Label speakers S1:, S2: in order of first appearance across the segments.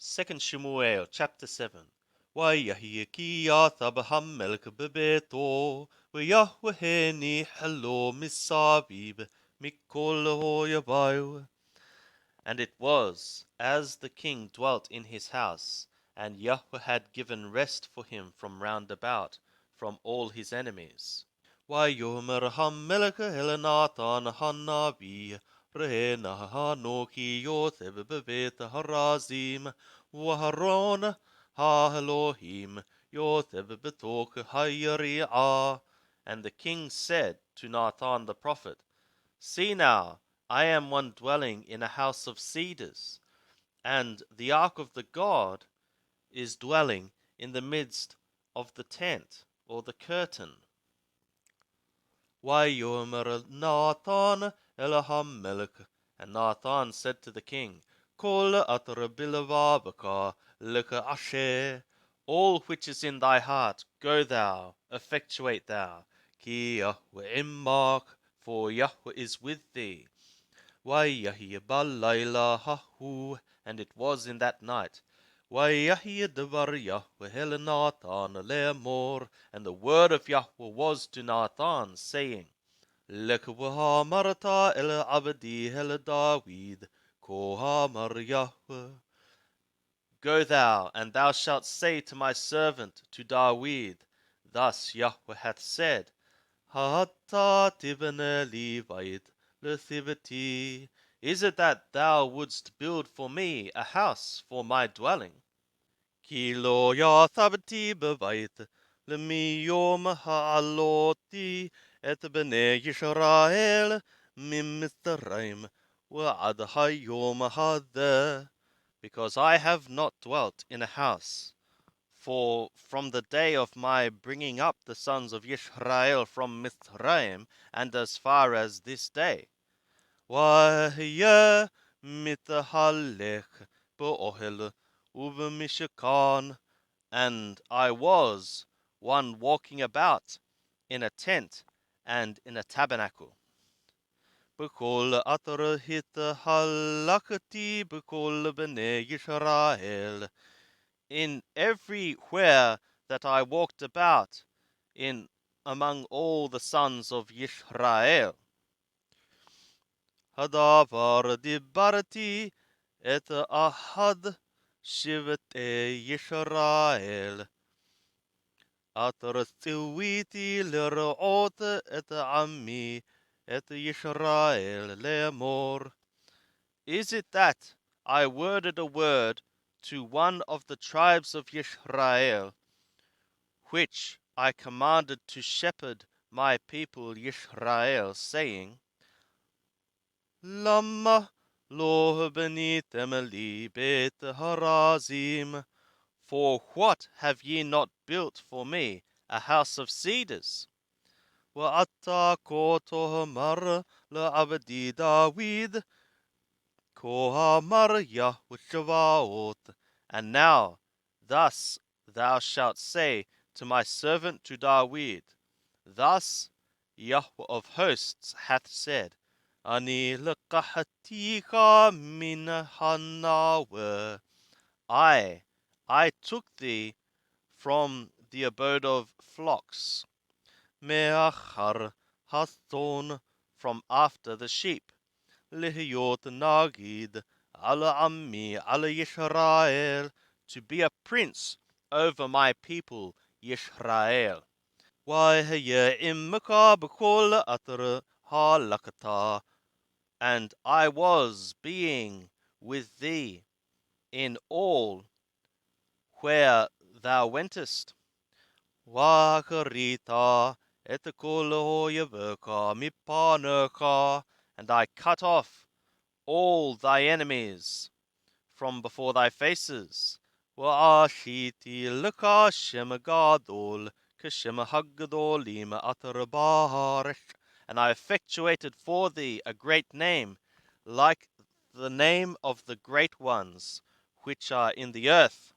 S1: 2 Shemuel chapter 7. Wayahi ki Abraham melech bebeto, Yahweh hello misabib, mikol hoyabayu. And it was, as the king dwelt in his house, and Yahweh had given rest for him from round about, from all his enemies. Wayomer Hamelech Helenatan Hanabi, Rehena Hanoki Yotheb Bebet Harazim, Waharon Ha Elohim, Yotheb Betok Hayariah. And the king said to Nathan the prophet, See now, I am one dwelling in a house of cedars, and the ark of the God is dwelling in the midst of the tent, or the curtain. Wayomer Nathan Elahamelech. And Nathan said to the king, Kol atar bilavabaka leka asher. All which is in thy heart, go thou, effectuate thou. Ki Yahweh immak, for Yahweh is with thee. Wayahi balayla hahu. And it was in that night. Wayahi devar Yahweh el Nathan lemor. And the word of Yahweh was to Nathan, saying, Lekwaha marata el abdi el David, kohamar Yahweh. Go thou, and thou shalt say to my servant, to David, Thus Yahweh hath said, Hata tibne levite lethivati. Is it that thou wouldst build for me a house for my dwelling? Ki lo yathabti bevite lemiyom ha'aloti et bnei Yisrael mimitzrayim wa'ad hayom hadeh. Because I have not dwelt in a house, for from the day of my bringing up the sons of Yisrael from Mitzrayim, and as far as this day. Wahye mithalech bo'ohel ubemishkan. And I was one walking about in a tent and in a tabernacle. B'kol atar halakati b'kol b'nei Yisrael. In everywhere that I walked about, in among all the sons of Yisrael. Hadavar dibarti et ahad shivtei Yisrael. Atar tziviti lerot et ammi et Yisrael lemor. Is it that I worded a word to one of the tribes of Yisrael, which I commanded to shepherd my people Yisrael, saying, Lama lo benitem li bet harazim. For what have ye not built for me a house of cedars? Wa'ata kotohamar la'abdi David, kohamar Yahweh. And now, thus thou shalt say to my servant to David, Thus Yahweh of hosts hath said, Ani lekahtika min hanawe. I took thee from the abode of flocks, me'achar hathon, from after the sheep, lihyot nagid ala ammi ala Yisrael, to be a prince over my people Yisrael. Wahye imka b'kol atar halakata. And I was being with thee in all where thou wentest. Wakarita et koloyeveka mipaneka. And I cut off all thy enemies from before thy faces. Wa'ashiti leka shem gadol keshem hagdolim atar barish. And I effectuated for thee a great name, like the name of the great ones which are in the earth.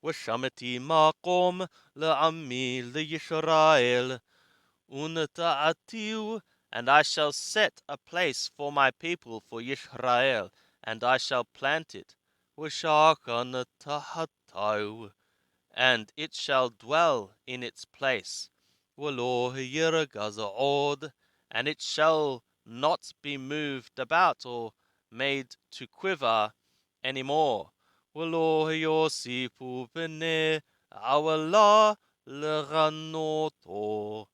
S1: Washamati makom le'ammi le'Yisrael unta'atiu. And I shall set a place for my people for Yisrael, and I shall plant it Wishakan tahatau, and it shall dwell in its place. Walo yiragazod, and it shall not be moved about or made to quiver any more. Walo yosipu bene awala leranoto,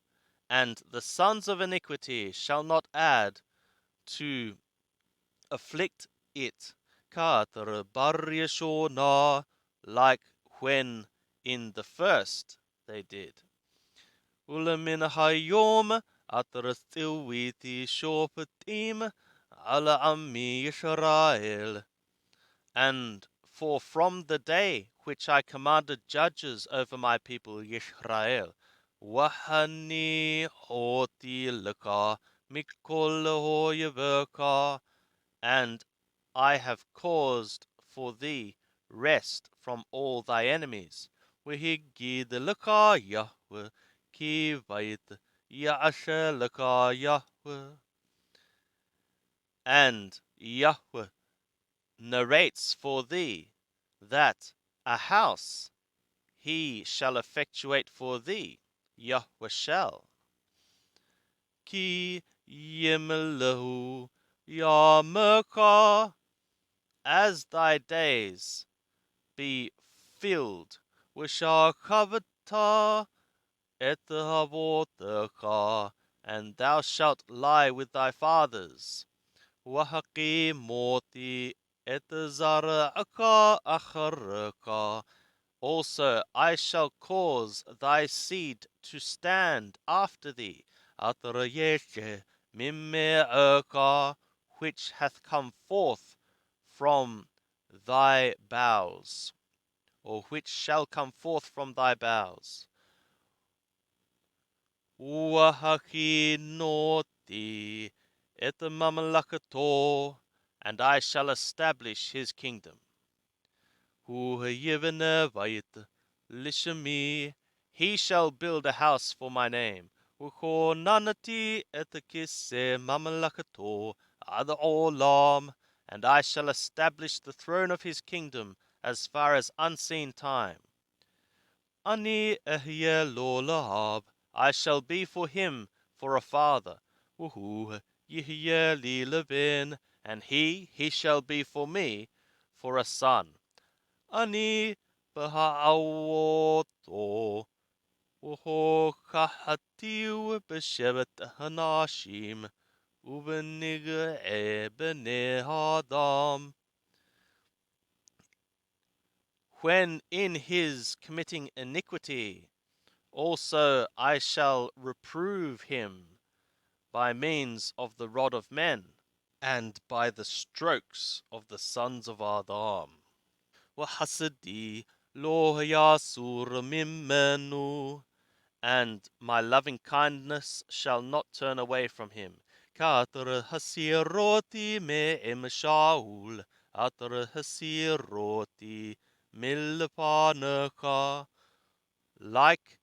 S1: and the sons of iniquity shall not add to afflict it. Katar baryashona, like when in the first they did. Ulamin hayom atrastilwiti shopatim ala ammi Yisrael. And for from the day which I commanded judges over my people Yisrael, wahani hoti laka mikol hoyeveka, and I have caused for thee rest from all thy enemies. Wihigid laka Yahweh, ki vait Yasha laka Yahweh. And Yahweh narrates for thee that a house he shall effectuate for thee, Yahweh shall. Ki yimlahu yamaka, as thy days be filled with Shakavata ethavotaka, and thou shalt lie with thy fathers. Wahaki moti etazaraka acharaka. Also I shall cause thy seed to stand after thee, atrayeshe mimmeaka, which hath come forth from thy bowels, or which shall come forth from thy bowels. Wahaki noti etamamalakato, and I shall establish his kingdom. Huyivene vayit lishami, he shall build a house for my name. Nanati etakise mamalakato ad olam, and I shall establish the throne of his kingdom as far as unseen time. Ani ehye lo lahab, I shall be for him for a father. Uhu yihye li levin, and he shall be for me for a son. Ani baha'awoto, uho kahatiu beshevet hanashim, ubenige ebene hadam. When in his committing iniquity, also I shall reprove him by means of the rod of men, and by the strokes of the sons of Adam. Wahasidi lo yasur mimenu, and my loving kindness shall not turn away from him. Katar hasiroti me em shaul, atar hasiroti milpanaka, like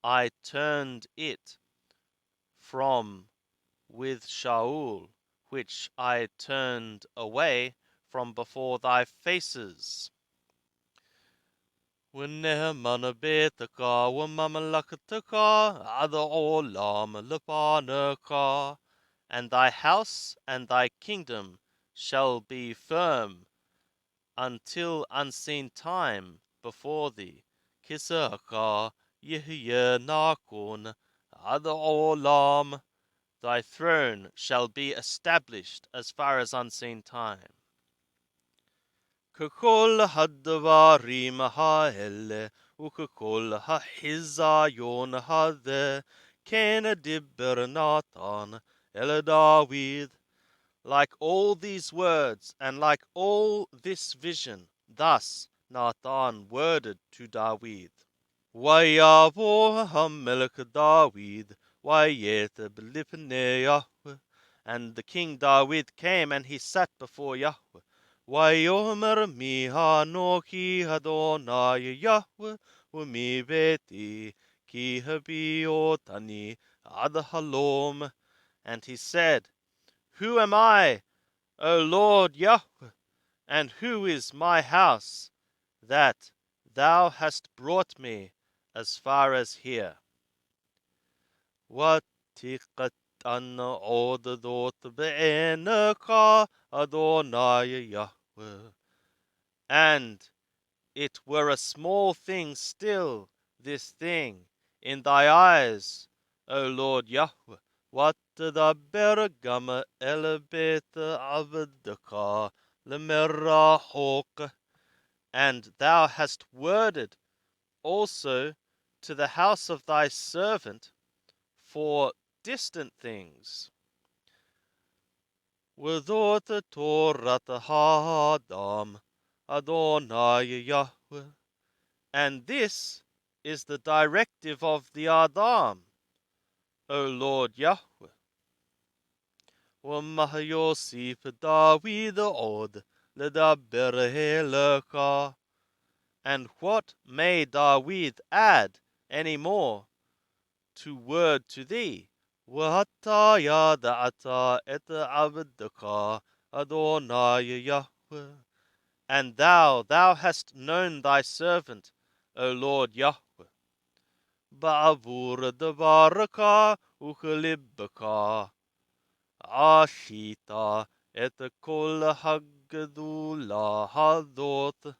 S1: I turned it from with Shaul, which I turned away from before thy faces. Whenehamana betaka, wamamalakataka, ada olam lepanaka, and thy house and thy kingdom shall be firm until unseen time before thee. Kisaka yihye nakun, ada olam, thy throne shall be established as far as unseen time. Kekol hadvarim ha'ele, ukekol ha'izayon hadeh, kena dibber Nathan ele David. Like all these words, and like all this vision, thus Nathan worded to David. Wayavo hamelech David, wayete belipne Yahweh. And the king David came, and he sat before Yahweh. Wayomer mi hanoki Adonai Yahweh, umi beti ki habiotani ad halom. And he said, Who am I, O Lord Yahweh? And who is my house, that thou hast brought me as far as here? وثقت أن عودت بعينك أدوناي يهوه. And it were a small thing still, this thing, in thy eyes, O Lord Yahweh. وتدبر كما إلى بيت عبدك لمراحوك. And thou hast worded also to the house of thy servant for distant things. Without the Torah Hadam Adonai Yahweh. And this is the directive of the Adam, O Lord Yahweh. وما يوصيف داوود عود لدبر لك. And what may David add any more to word to thee? وحتى يدعت إت عبدك أدوناي يهوه. And thou hast known thy servant, O Lord Yahweh. بعبور دبارك وخلبك عشيتا إت كل هجدولا هذوت.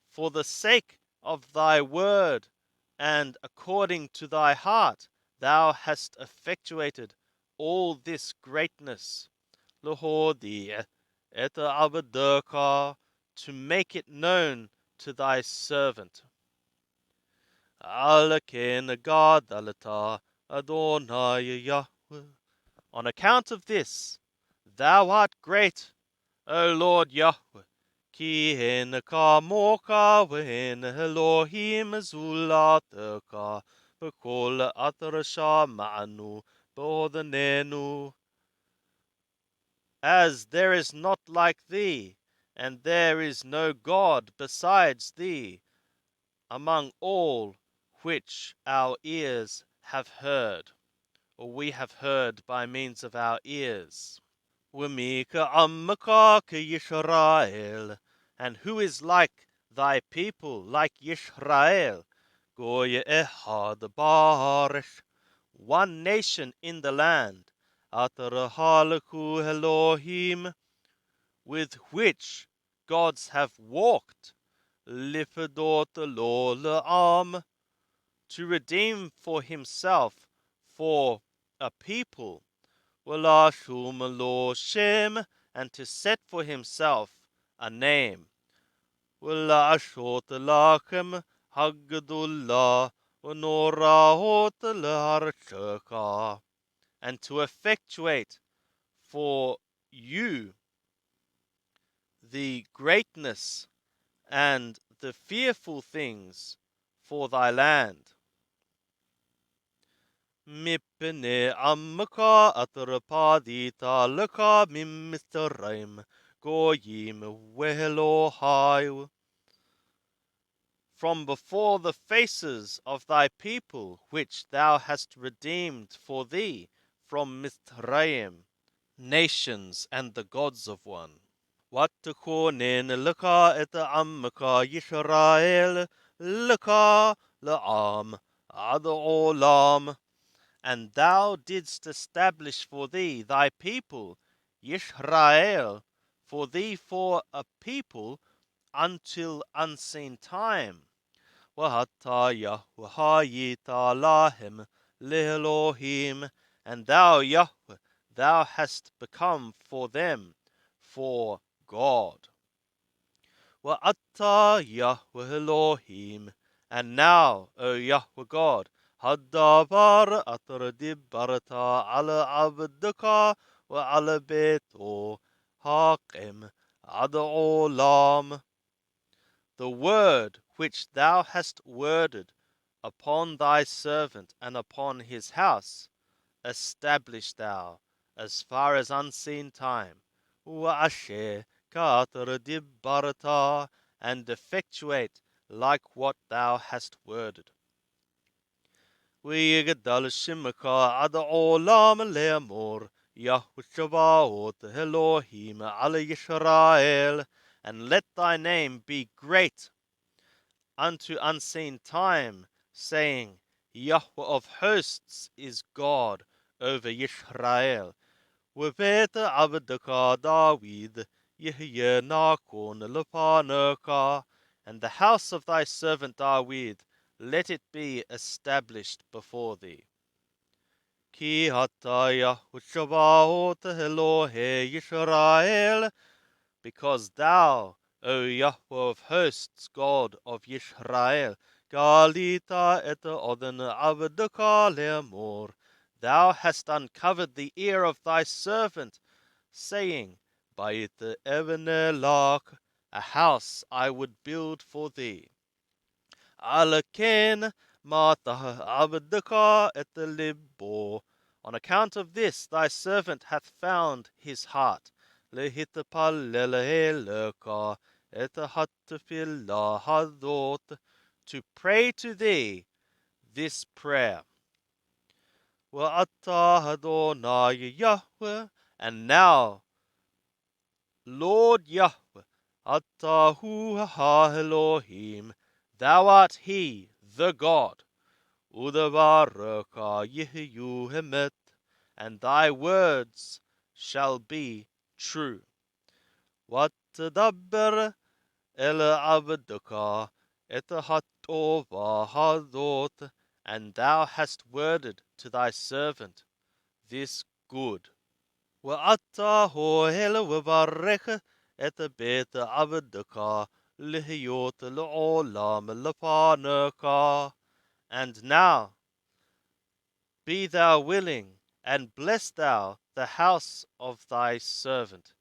S1: For the sake of thy word, and according to thy heart, thou hast effectuated all this greatness. Lehodi et abedaka, to make it known to thy servant. Alakin gadalata Adonai Yahweh. On account of this, thou art great, O Lord Yahweh. Ki hinka moka v'hin Elohim zulateka b'kol atrasha ma'anu b'odanenu. As there is not like thee, and there is no God besides thee, among all which our ears have heard, or we have heard by means of our ears. Wamika Ammaka Yisrael, and who is like thy people, like Yisrael? Goye Ehad Barish, one nation in the land, Atarahalaku Elohim, with which gods have walked, Lifadot Lo La'am, to redeem for himself, for a people, Walashum Lo Shem, and to set for himself a name. Walashot Lachem Hagdullah Unorahot Larchaka, and to effectuate for you the greatness and the fearful things for thy land. Mipne Ammaka Atrapadita Laka Mimithraim Goyim Wehelohai. From before the faces of thy people, which thou hast redeemed for thee from Mithraim, nations and the gods of one. Watakonin Laka et Ammaka Yisrael Laka La'am Adolam. And thou didst establish for thee thy people, Yisrael, for thee for a people until unseen time. Wahata Yahweh lahem leElohim, and thou, Yahweh, thou hast become for them for God. Wa'ata Yahweh Elohim, and now, O Yahweh God, Hadabar atradibarata ala abdika wa ala beto haqim ad olam. The word which thou hast worded upon thy servant and upon his house, establish thou as far as unseen time. Wa'asher ka'atradibarata, and effectuate like what thou hast worded. ويقدل شمك عد عولام الأمور Yahweh Shabbaoth Elohim al Yisrael, and let thy name be great unto unseen time, saying, Yahweh of hosts is God over Yisrael. Webet Abdaka David, Yehye Nakon Lepanaka, and the house of thy servant David, let it be established before thee. Ki hataya Shabbaoth Elohe Yisrael, because thou, O Yahweh of hosts, God of Yisrael, Galita et oden avdaka lemor, thou hast uncovered the ear of thy servant, saying, Bait evenelach, a house I would build for thee. Alaken matah avdaka et libbo, on account of this thy servant hath found his heart. Lehitapaleleleka et hatfilah hadot, to pray to thee this prayer. Wa'ata Adonai Yahweh, and now, Lord Yahweh, Atahu ha Elohim, thou art He, the God. Udavaraka Yehyu Hemet, and thy words shall be true. Watadabber el abdaka et hatova hadot, and thou hast worded to thy servant this good. Wa'ata ho el wavarech et bet abdaka lihyot l'olam lepanaka, and now be thou willing, and bless thou the house of thy servant.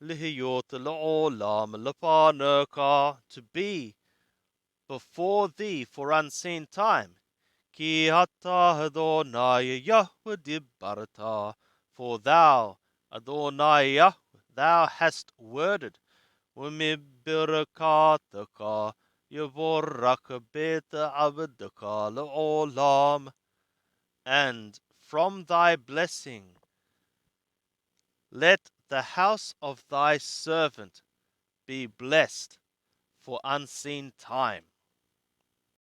S1: Lihiyot l'olam lepanaka, to be before thee for unseen time. Ki hata Adonai Yahweh dibarta, for thou, Adonai Yahweh, thou hast worded. Umibirakataka yavoraka bet abdaka l'olam, and from thy blessing let the house of thy servant be blessed for unseen time.